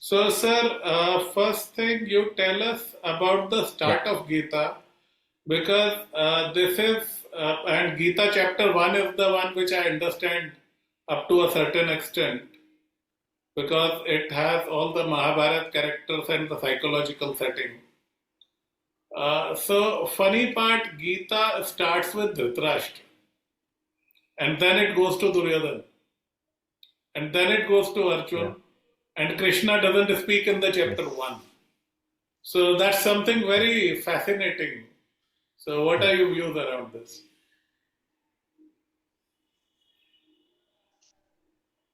So, sir, first thing you tell us about the Yeah. start of Gita because this is, and Gita chapter 1 is the one which I understand up to a certain extent because it has all the Mahabharat characters and the psychological setting. So, funny part, Gita starts with Dhritarashtra and then it goes to Duryodhana and then it goes to Yeah. Arjuna and Krishna doesn't speak in the chapter Yes. 1. So that's something very fascinating. So what Yeah. are your views around this?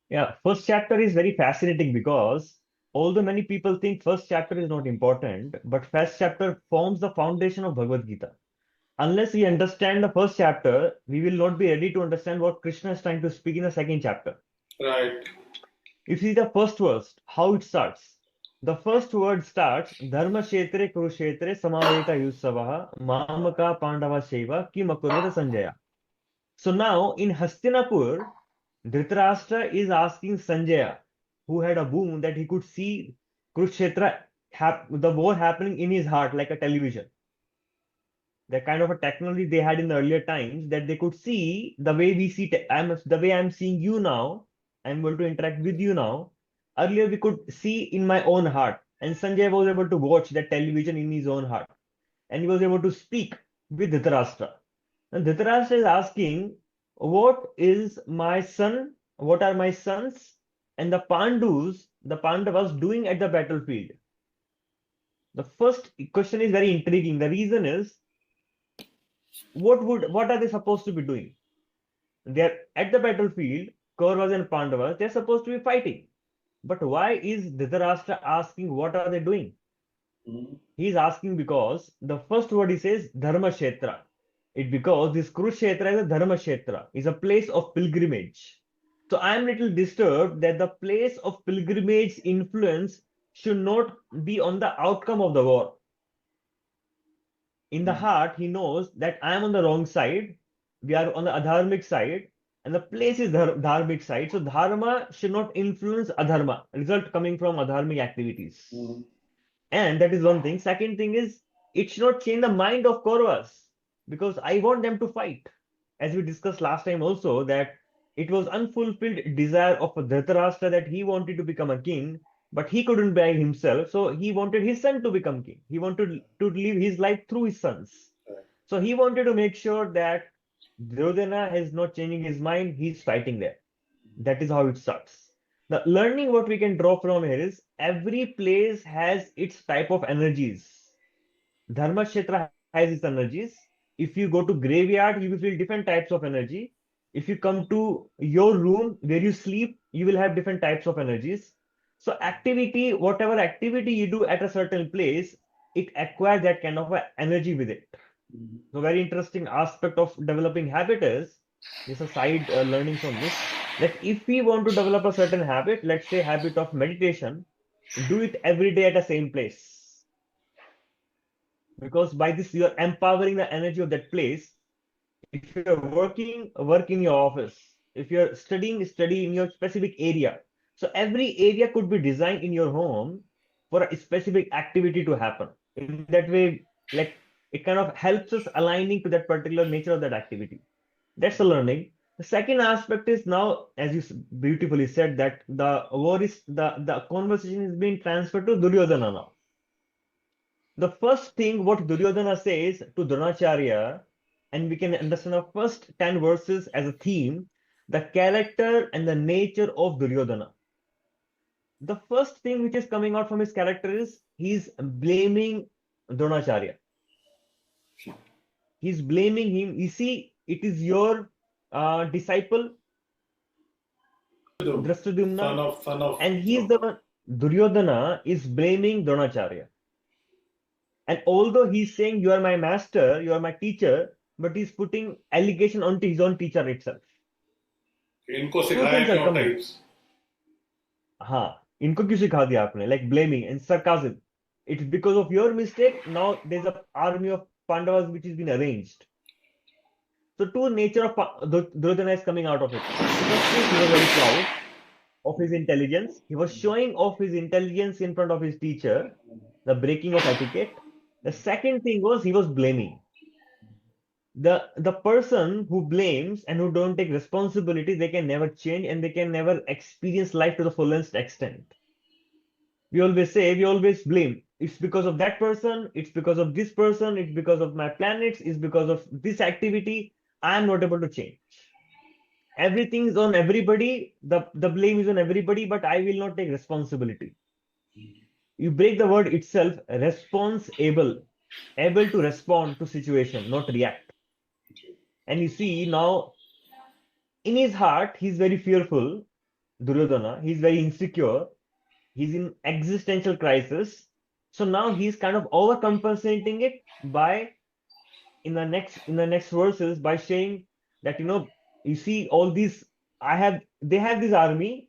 Yeah. First chapter is very fascinating because although many people think first chapter is not important, but first chapter forms the foundation of Bhagavad Gita. Unless we understand the first chapter, we will not be ready to understand what Krishna is trying to speak in the second chapter. Right. If you see the first verse, how it starts. The first word starts Dharma Kshetre Kurukshetre Samaveta Yusavaha Mamaka Pandava Sheva Kim Akurvata Sanjaya. So now in Hastinapur, Dhritarashtra is asking Sanjaya, who had a boon that he could see Kurukshetra, the war happening in his heart like a television. The kind of a technology they had in the earlier times that they could see the way we see, the way I'm seeing you now, I'm able to interact with you now. Earlier, we could see in my own heart, and Sanjay was able to watch that television in his own heart, and he was able to speak with Dhritarashtra. And Dhritarashtra is asking, what is my son? What are my sons and the Pandavas doing at the battlefield? The first question is very intriguing. The reason is, what are they supposed to be doing? They're at the battlefield, Kauravas and Pandavas, they're supposed to be fighting. But why is Dhritarashtra asking what are they doing? He's asking because the first word he says Dharma Kshetra. It because this Kurukshetra is a Dharma Kshetra, is a place of pilgrimage. So I am little disturbed that the place of pilgrimage influence should not be on the outcome of the war. In the heart, he knows that I am on the wrong side. We are on the adharmic side, and the place is the dharmic side. So dharma should not influence adharma, result coming from adharmic activities. And that is one thing. Second thing is it should not change the mind of Kauravas because I want them to fight. As we discussed last time also, that it was unfulfilled desire of Dhritarashtra that he wanted to become a king, but he couldn't by himself. So he wanted his son to become king. He wanted to live his life through his sons. So he wanted to make sure that Duryodhana is not changing his mind. He's fighting there. That is how it starts. The learning what we can draw from here is every place has its type of energies. Dharma Kshetra has its energies. If you go to graveyard, you will feel different types of energy. If you come to your room where you sleep, you will have different types of energies. So activity, whatever activity you do at a certain place, it acquires that kind of a energy with it. So very interesting aspect of developing habit is just a side learning from this that if we want to develop a certain habit, let's say habit of meditation, do it every day at the same place because by this you are empowering the energy of that place. If you're working, work in your office. If you're studying, study in your specific area. So every area could be designed in your home for a specific activity to happen. In that way, like it kind of helps us aligning to that particular nature of that activity. That's the learning. The second aspect is now, as you beautifully said, that the war is the conversation is being transferred to Duryodhana now. The first thing what Duryodhana says to Dronacharya, and we can understand the first 10 verses as a theme, the character and the nature of Duryodhana. The first thing which is coming out from his character is he's blaming Dronacharya. He's blaming him. You see, it is your disciple Son Drashtadyumna, of son of. and he's the one. Duryodhana is blaming Dronacharya. And although he's saying, you are my master, you are my teacher, but he's putting allegation onto his own teacher itself. इनको Two सिखाया things are क्यों coming. types? हाँ, इनको क्यों सिखा दिया आपने? Like blaming and sarcasm. It's because of your mistake. Now there's a army of Pandavas which has been arranged. So two nature of Duryodhana is coming out of it. The first is he was very proud. of his intelligence. He was showing off his intelligence in front of his teacher, the breaking of etiquette. The second thing was he was blaming. The person who blames and who don't take responsibility, they can never change and they can never experience life to the fullest extent. We always say, we always blame. It's because of that person, it's because of this person, it's because of my planets, it's because of this activity. I am not able to change. Everything is on everybody. The blame is on everybody, but I will not take responsibility. You break the word itself, responsible, able to respond to situation, not react. And you see now in his heart, he's very fearful, Duryodhana. He's very insecure. He's in existential crisis. So now he's kind of overcompensating it by in the next verses by saying that you see all these they have this army,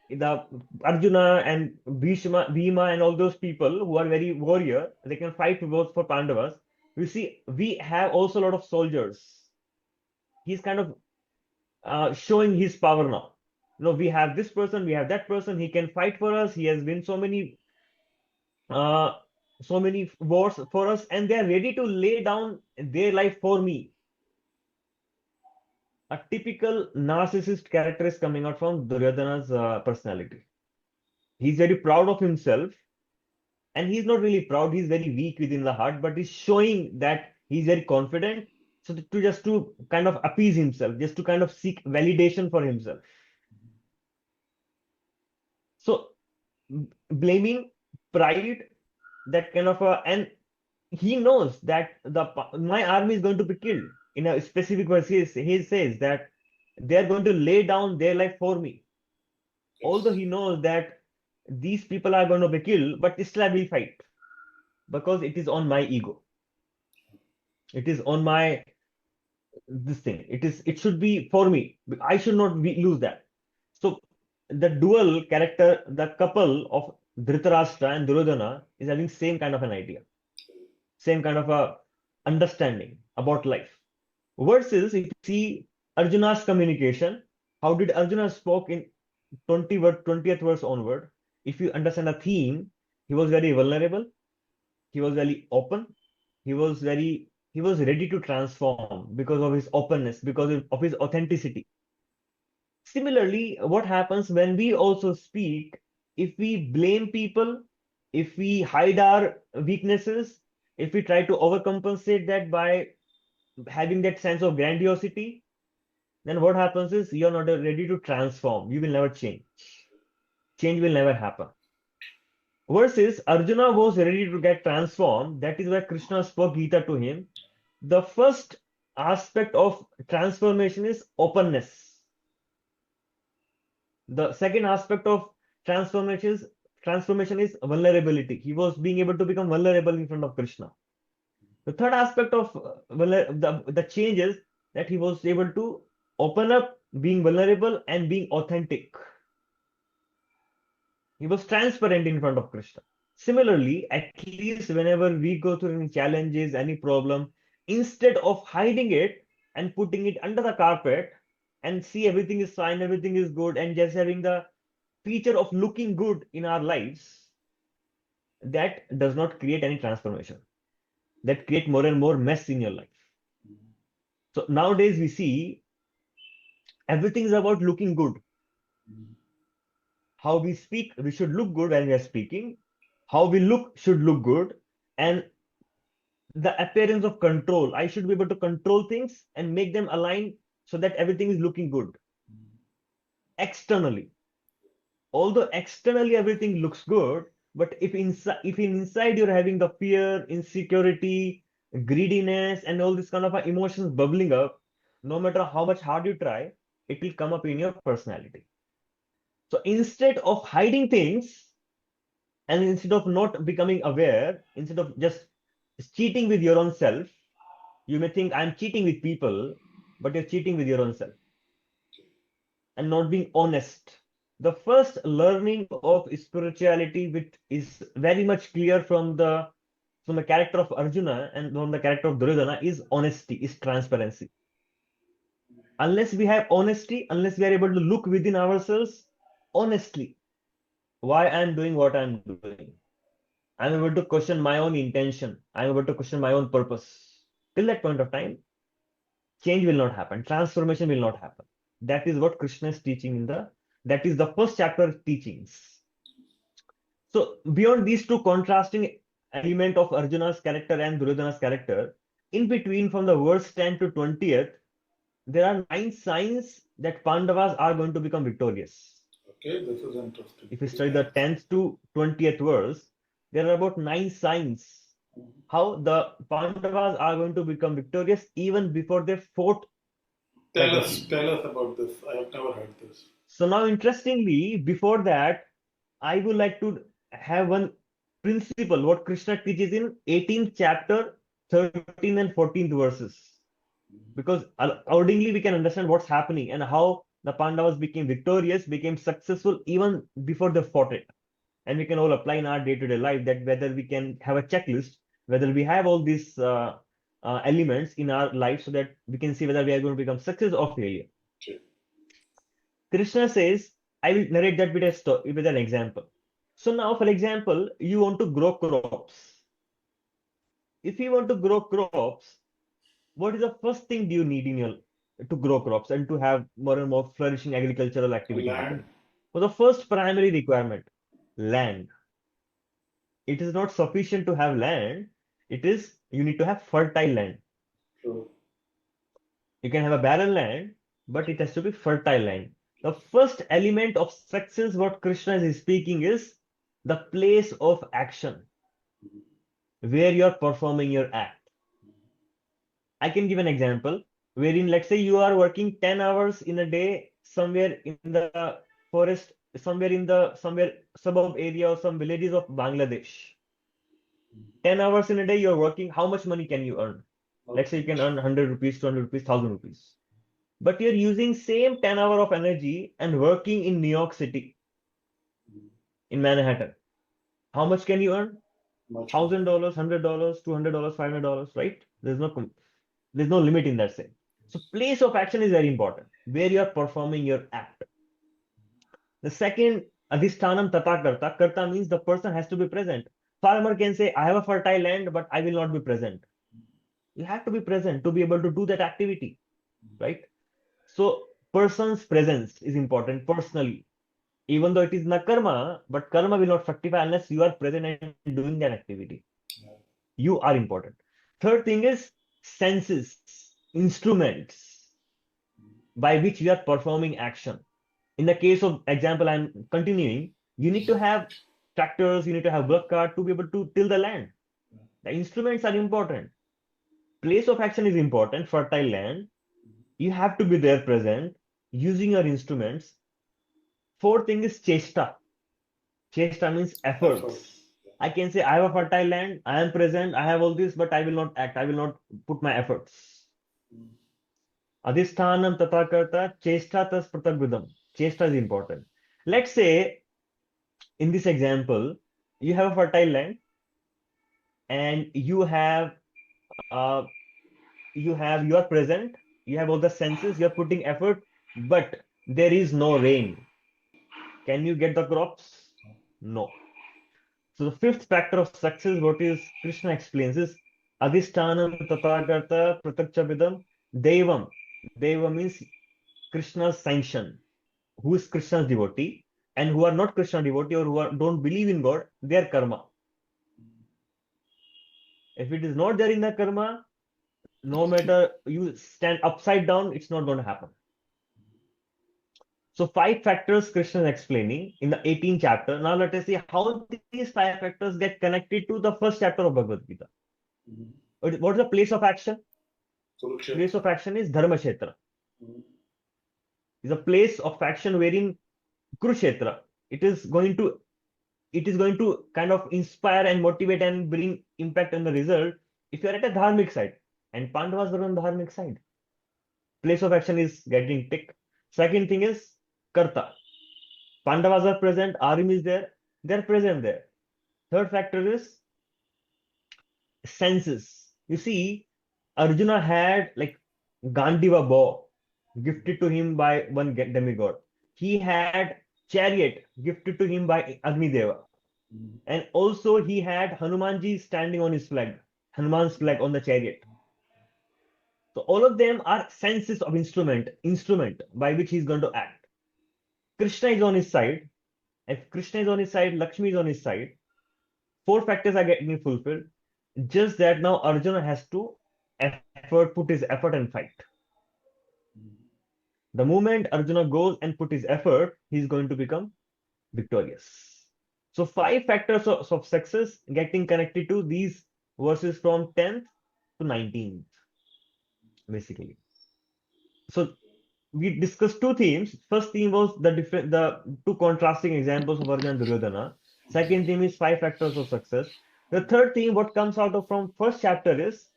the Arjuna and Bhima and all those people who are very warrior, they can fight both for Pandavas. You see, we have also a lot of soldiers. He's kind of showing his power now. We have this person, we have that person. He can fight for us. He has won uh, so many wars for us, and they are ready to lay down their life for me. A typical narcissist character is coming out from Duryodhana's personality. He's very proud of himself, and he's not really proud. He's very weak within the heart, but he's showing that he's very confident. So to just to kind of appease himself, just to kind of seek validation for himself. So blaming, pride, that kind of and he knows that my army is going to be killed. In a specific verse, he says that they are going to lay down their life for me. Although he knows that these people are going to be killed, but still I will fight because it is on my ego. It is on my this thing. It should be for me. I should not lose that. So the dual character, the couple of Dhritarashtra and Duryodhana is having same kind of an idea, same kind of a understanding about life. Versus if you see Arjuna's communication, how did Arjuna spoke in 20th verse onward? If you understand a theme, he was very vulnerable, he was very open, he was ready to transform because of his openness, because of his authenticity. Similarly, what happens when we also speak, if we blame people, if we hide our weaknesses, if we try to overcompensate that by having that sense of grandiosity, then what happens is you're not ready to transform. You will never change. Change will never happen. Versus Arjuna was ready to get transformed. That is why Krishna spoke Gita to him. The first aspect of transformation is openness. The second aspect of transformation is vulnerability. He was being able to become vulnerable in front of Krishna. The third aspect of the change is that he was able to open up, being vulnerable and being authentic. He was transparent in front of Krishna. Similarly, at least whenever we go through any challenges, any problem, instead of hiding it and putting it under the carpet and see everything is fine, everything is good, and just having the feature of looking good in our lives, that does not create any transformation. That create more and more mess in your life. So nowadays we see everything is about looking good. How we speak, we should look good when we are speaking. How we look should look good. And the appearance of control, I should be able to control things and make them align so that everything is looking good externally. Although externally everything looks good, but if inside you're having the fear, insecurity, greediness, and all this kind of emotions bubbling up, no matter how much hard you try, it will come up in your personality. So instead of hiding things, and instead of not becoming aware, instead of just cheating with your own self, you may think I'm cheating with people, but you're cheating with your own self and not being honest. The first learning of spirituality, which is very much clear from the character of Arjuna and from the character of Duryodhana, is honesty, is transparency. Unless we have honesty, unless we are able to look within ourselves, honestly why I'm doing what I'm doing. I'm able to question my own intention. I'm able to question my own purpose. Till that point of time, change will not happen. Transformation will not happen. That is what Krishna is teaching that is the first chapter teachings. So beyond these two contrasting element of Arjuna's character and Duryodhana's character, in between from the verse 10 to 20th, there are 9 signs that Pandavas are going to become victorious. Okay, this is interesting. If you study the 10th to 20th verse, there are about 9 signs how the Pandavas are going to become victorious even before they fought that battle. Tell us about this. I have never heard this. So now, interestingly, before that, I would like to have one principle what Krishna teaches in 18th chapter, 13 and 14th verses. Because accordingly, we can understand what's happening and how the Pandavas became victorious, became successful even before they fought it. And we can all apply in our day-to-day life that whether we can have a checklist, whether we have all these elements in our life so that we can see whether we are going to become success or failure. Okay. Krishna says, I will narrate that with an example. So now, for example, you want to grow crops. If you want to grow crops, what is the first thing do you need in your to grow crops and to have more and more flourishing agricultural activity Land. happening? So the first primary requirement, land. It is not sufficient to have land. It is you need to have fertile land. True. You can have a barren land, but it has to be fertile land. The first element of success, what Krishna is speaking, is the place of action, where you are performing your act. I can give an example wherein, let's say, you are working 10 hours in a day somewhere in the forest, somewhere suburb area or some villages of Bangladesh. 10 hours in a day, you're working. How much money can you earn? Let's say you can earn 100 rupees, 200 rupees, 1000 rupees. But you're using same 10 hour of energy and working in New York City, in Manhattan. How much can you earn? Much more. $1,000, $100, $200, $500, right? There's no limit in that sense. So place of action is very important, where you are performing your act. The second, adhisthanam tata karta. Karta means the person has to be present. Farmer can say, I have a fertile land, but I will not be present. You have to be present to be able to do that activity, right? So person's presence is important personally. Even though it is not karma, but karma will not fructify unless you are present and doing that activity. Yeah. You are important. Third thing is senses, instruments by which you are performing action. In the case of example, I'm continuing, you need to have tractors, you need to have work cart to be able to till the land. The instruments are important. Place of action is important, fertile land. You have to be there present, using your instruments. Fourth thing is chesta. Chesta means Effort. efforts. I can say I have a fertile land, I am present, I have all this, but I will not act, I will not put my efforts. Adhisthanam tata karta, chesta tas pratagvidam. Chesta is important. Let's say in this example, you have a fertile land and uh, you are present, you have all the senses, you are putting effort, but there is no rain. Can you get the crops? No. So the fifth factor of success, what is Krishna explains is Adhisthanam Tathagartha Pratakchabidam Devam. Deva means Krishna's sanction. Who is Krishna's devotee and who are not Krishna devotee or don't believe in God, they are karma. If it is not there in the karma, no matter you stand upside down, it's not going to happen. So five factors Krishna is explaining in the 18th chapter. Now let us see how these five factors get connected to the first chapter of Bhagavad Gita. What is the place of action? Place of action is Dharmakshetra. Is a place of action wherein Kurukshetra. It is going to kind of inspire and motivate and bring impact on the result if you are at a dharmic side. And Pandavas were on the dharmic side. Place of action is getting ticked. Second thing is Karta. Pandavas are present, Army is there, they're present there. Third factor is senses. You see, Arjuna had like Gandiva bow gifted to him by one demigod. He had chariot gifted to him by Agni Deva. And also he had Hanumanji standing on his flag, Hanuman's flag on the chariot. So all of them are senses of instrument by which he's going to act. Krishna is on his side. If Krishna is on his side, Lakshmi is on his side. Four factors are getting fulfilled. Just that now Arjuna has to put his effort and fight. The moment Arjuna goes and put his effort, he's going to become victorious. So five factors of success getting connected to these verses from 10th to 19th, basically. So we discussed two themes. First theme was the two contrasting examples of Arjuna and Duryodhana. Second theme is five factors of success. The third theme, what comes out of from first chapter is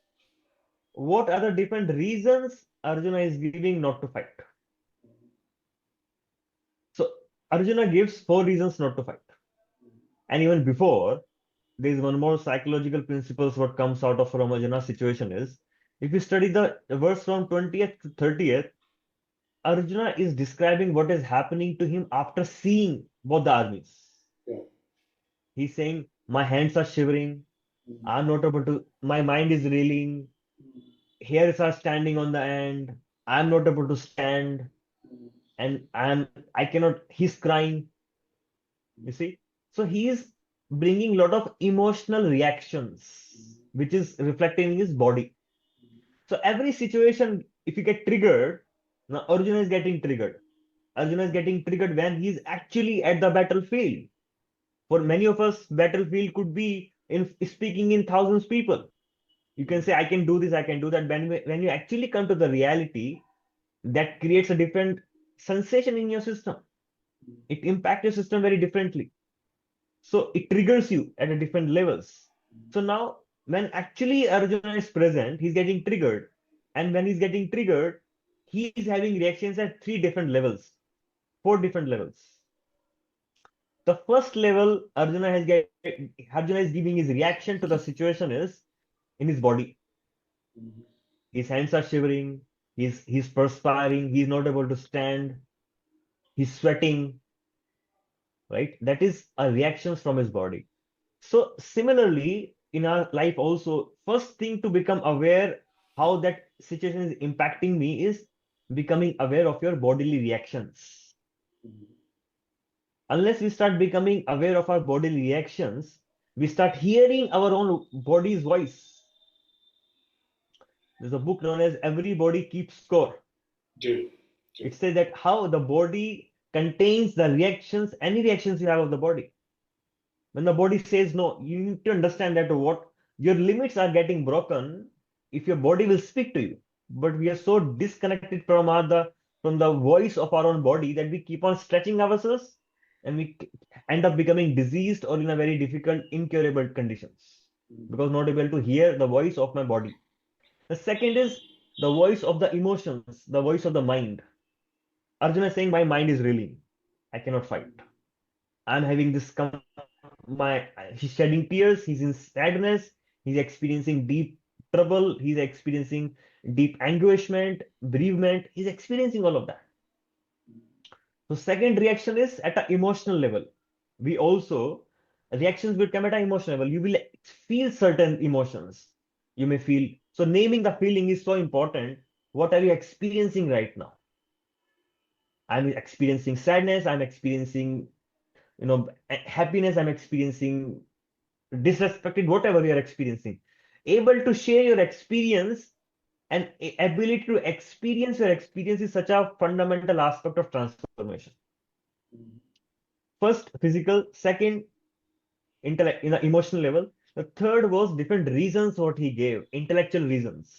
what are the different reasons Arjuna is giving not to fight. So Arjuna gives four reasons not to fight. And even before, there is one more psychological principles what comes out of from Arjuna's situation is, if you study the verse from 20th to 30th, Arjuna is describing what is happening to him after seeing both the armies. Yeah. He's saying, my hands are shivering, I'm not able to, my mind is reeling, hairs are standing on the end, I'm not able to stand, and I cannot, he's crying, you see. So he is bringing a lot of emotional reactions, which is reflecting in his body. So every situation, if you get triggered, now Arjuna is getting triggered. Arjuna is getting triggered when he's actually at the battlefield. For many of us, battlefield could be in speaking in thousands of people. You can say, I can do this, I can do that. When you actually come to the reality, that creates a different sensation in your system. It impacts your system very differently. So it triggers you at a different levels. So now, when actually Arjuna is present, he's getting triggered. And when he's getting triggered, he is having reactions at three different levels, four different levels. The first level Arjuna is giving his reaction to the situation is in his body. His hands are shivering, he's perspiring, he's not able to stand, he's sweating, right? That is a reactions from his body. So similarly, in our life also, first thing to become aware how that situation is impacting me is becoming aware of your bodily reactions. Unless we start becoming aware of our bodily reactions, we start hearing our own body's voice. There's a book known as Everybody Keeps Score. It says that how the body contains the reactions, any reactions you have of the body. When the body says no, you need to understand that what your limits are getting broken if your body will speak to you. But we are so disconnected from the voice of our own body that we keep on stretching ourselves and we end up becoming diseased or in a very difficult, incurable conditions because not able to hear the voice of my body. The second is the voice of the emotions, the voice of the mind. Arjuna is saying, my mind is reeling. I cannot fight. I'm having this he's shedding tears, he's in sadness, he's experiencing deep trouble, he's experiencing deep anguishment, bereavement, he's experiencing all of that. So second reaction is at an emotional level. We also reactions will come at an emotional level. You will feel certain emotions. You may feel so naming the feeling is so important. What are you experiencing right now? I'm experiencing sadness, I'm experiencing happiness, I'm experiencing disrespected, whatever you're experiencing. Able to share your experience and ability to experience your experience is such a fundamental aspect of transformation. First, physical, second, intellect, in an emotional level. The third was different reasons what he gave, intellectual reasons.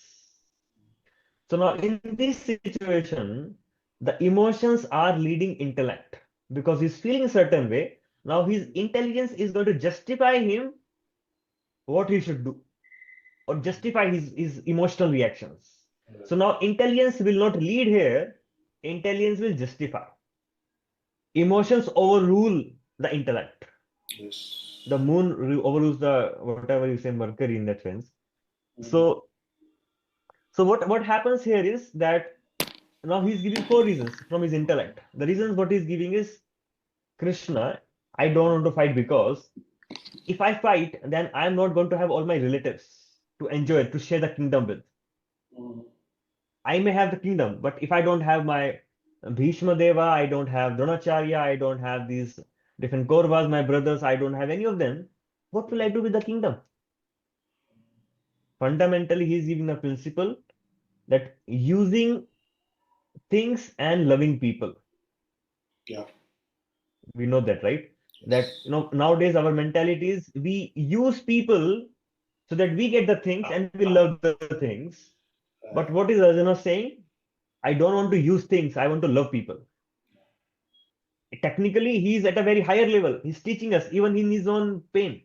So now in this situation, the emotions are leading intellect because he's feeling a certain way. Now his intelligence is going to justify him what he should do or justify his emotional reactions. So now intelligence will not lead here, intelligence will justify. Emotions overrule the intellect. Yes. The moon overrules the whatever you say, Mercury in that sense. So what happens here is that now he's giving four reasons from his intellect. The reasons what he's giving is Krishna, I don't want to fight because if I fight, then I'm not going to have all my relatives to enjoy, to share the kingdom with. Mm. I may have the kingdom, but if I don't have my Bhishma Deva, I don't have Dronacharya, I don't have these different Kauravas, my brothers, I don't have any of them, what will I do with the kingdom? Fundamentally, he's giving a principle that using things and loving people. Yeah. We know that, right? That Yes. nowadays our mentality is we use people so that we get the things and we love the things. But what is Arjuna saying? I don't want to use things, I want to love people. Technically, he is at a very higher level. He's teaching us, even in his own pain,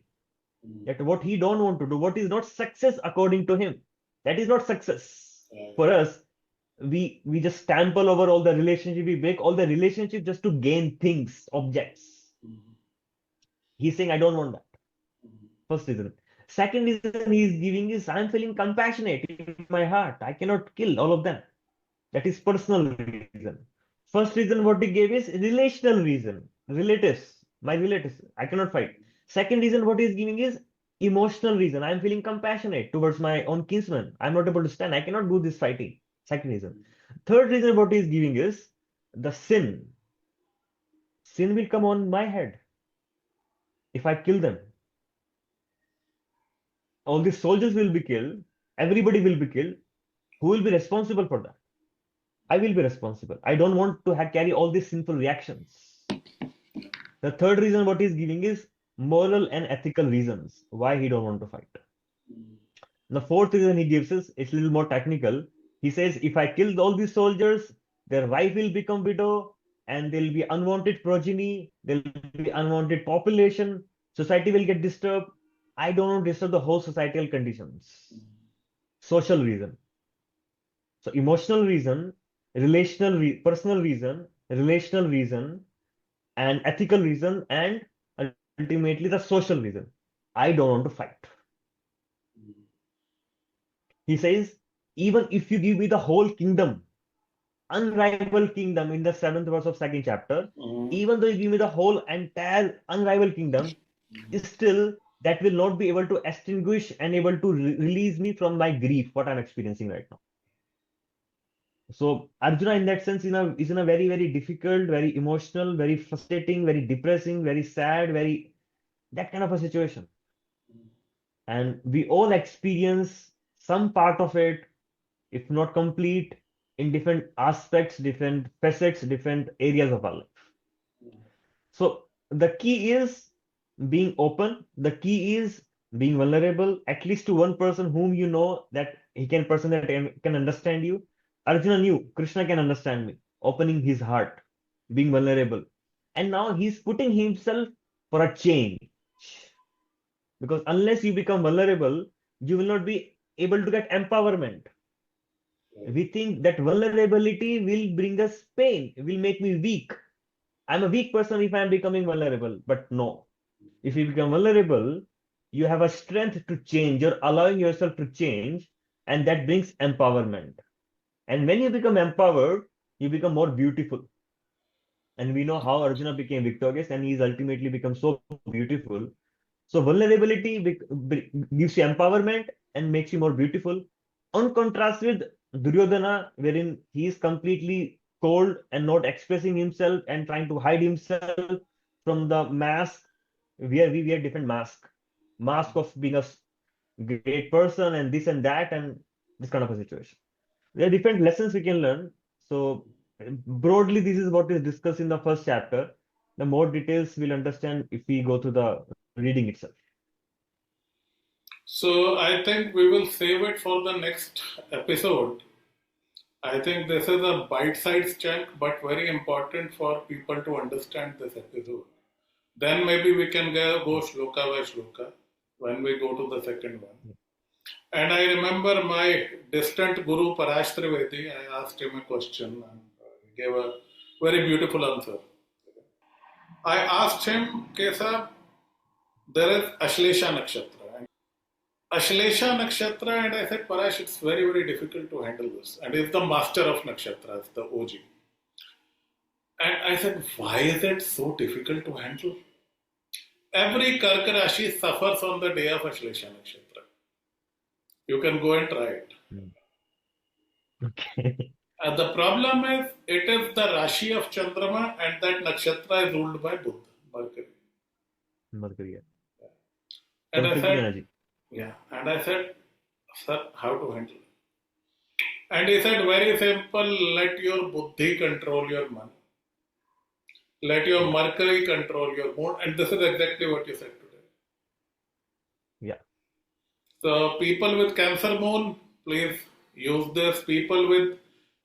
Mm. that what he don't want to do, what is not success according to him, that is not success. For us, we just stample over all the relationship, we break all the relationship just to gain things, objects. Mm. He's saying, I don't want that. Mm. First reason. Second reason he's giving is I'm feeling compassionate in my heart. I cannot kill all of them. That is personal reason. First reason what he gave is relational reason. Relatives, my relatives, I cannot fight. Second reason what he's giving is emotional reason. I'm feeling compassionate towards my own kinsman. I'm not able to stand. I cannot do this fighting. Second reason. Third reason what he's giving is the sin. Sin will come on my head if I kill them. All these soldiers will be killed. Everybody will be killed. Who will be responsible for that? I will be responsible. I don't want to carry all these sinful reactions. The third reason what he's giving is moral and ethical reasons why he don't want to fight. Mm. The fourth reason he gives is it's a little more technical. He says if I kill all these soldiers, their wife will become widow and there'll be unwanted progeny, there'll be unwanted population, society will get disturbed. I don't want to disturb the whole societal conditions. Social reason. So emotional reason, personal reason, relational reason, and ethical reason, and ultimately the social reason. I don't want to fight. Mm. He says, even if you give me the whole kingdom, unrivaled kingdom in the seventh verse of second chapter, Mm. even though you give me the whole entire unrivaled kingdom, still that will not be able to extinguish and able to release me from my grief, what I'm experiencing right now. So Arjuna, in that sense, is in a very, very difficult, very emotional, very frustrating, very depressing, very sad, very that kind of a situation. And we all experience some part of it, if not complete, in different aspects, different facets, different areas of our life. So the key is being open. The key is being vulnerable, at least to one person whom you know that he can person that can understand you. Arjuna knew Krishna can understand me, opening his heart, being vulnerable. And now he's putting himself for a change. Because unless you become vulnerable, you will not be able to get empowerment. We think that vulnerability will bring us pain, will make me weak. I'm a weak person if I'm becoming vulnerable. But no, if you become vulnerable, you have a strength to change. You're allowing yourself to change, and that brings empowerment. And when you become empowered, you become more beautiful. And we know how Arjuna became victorious, and he's ultimately become so beautiful. So vulnerability gives you empowerment and makes you more beautiful. On contrast with Duryodhana, wherein he is completely cold and not expressing himself and trying to hide himself from the mask, where we wear different mask of being a great person and this and that and this kind of a situation. There are different lessons we can learn. So broadly, this is what is discussed in the first chapter. The more details we'll understand if we go through the reading itself. So I think we will save it for the next episode. I think this is a bite-sized chunk, but very important for people to understand this episode. Then maybe we can go shloka by shloka when we go to the second one. And I remember my distant guru Prash Trivedi, I asked him a question and he gave a very beautiful answer. I asked him, Kesa, there is Ashlesha Nakshatra. Ashlesha Nakshatra, and I said, Parash, it's very, very difficult to handle this. And he's the master of Nakshatras, the OG. And I said, why is it so difficult to handle? Every Karka Rashi suffers on the day of Ashlesha Nakshatra. You can go and try it. Hmm. Okay. The problem is, it is the Rashi of Chandrama, and that Nakshatra is ruled by Buddha, Mercury. Mercury. Yeah. And I Conflicting said, energy. yeah. And I said, sir, how to handle it? And he said, very simple, let your buddhi control your mind. Let your Mercury control your mood. And this is exactly what you said today. Yeah. So people with Cancer moon, please use this. People with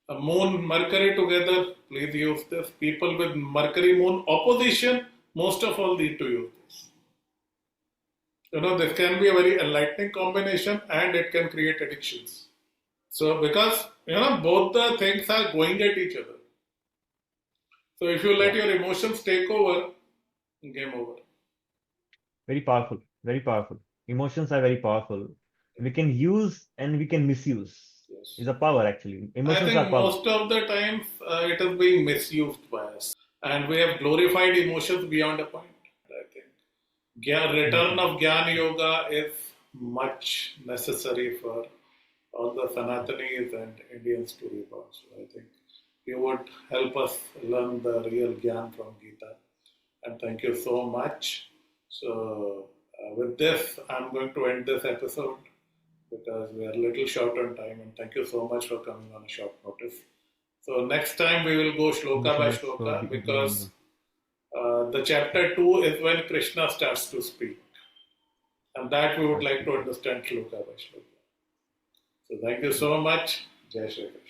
a moon Mercury together, please use this. People with Mercury moon opposition, most of all need to use this. This can be a very enlightening combination and it can create addictions. So because both the things are going at each other. So if you let Yeah. your emotions take over, game over. Very powerful. Very powerful. Emotions are very powerful. We can use and we can misuse. Yes. Is a power actually. I Emotions are think power. most of the times it is being misused by us. And we have glorified emotions beyond a point. I think return of Gyan Yoga is much necessary for all the Sanatanis and Indians to rebound. So I think you would help us learn the real Gyan from Gita. And thank you so much. So with this, I'm going to end this episode because we are a little short on time. And thank you so much for coming on a short notice. So next time we will go Thank you shloka so by much for shloka giving because me. the chapter 2 is when Krishna starts to speak. And that we would like to understand shloka by shloka. So thank you so much. Jai Shri Krishna.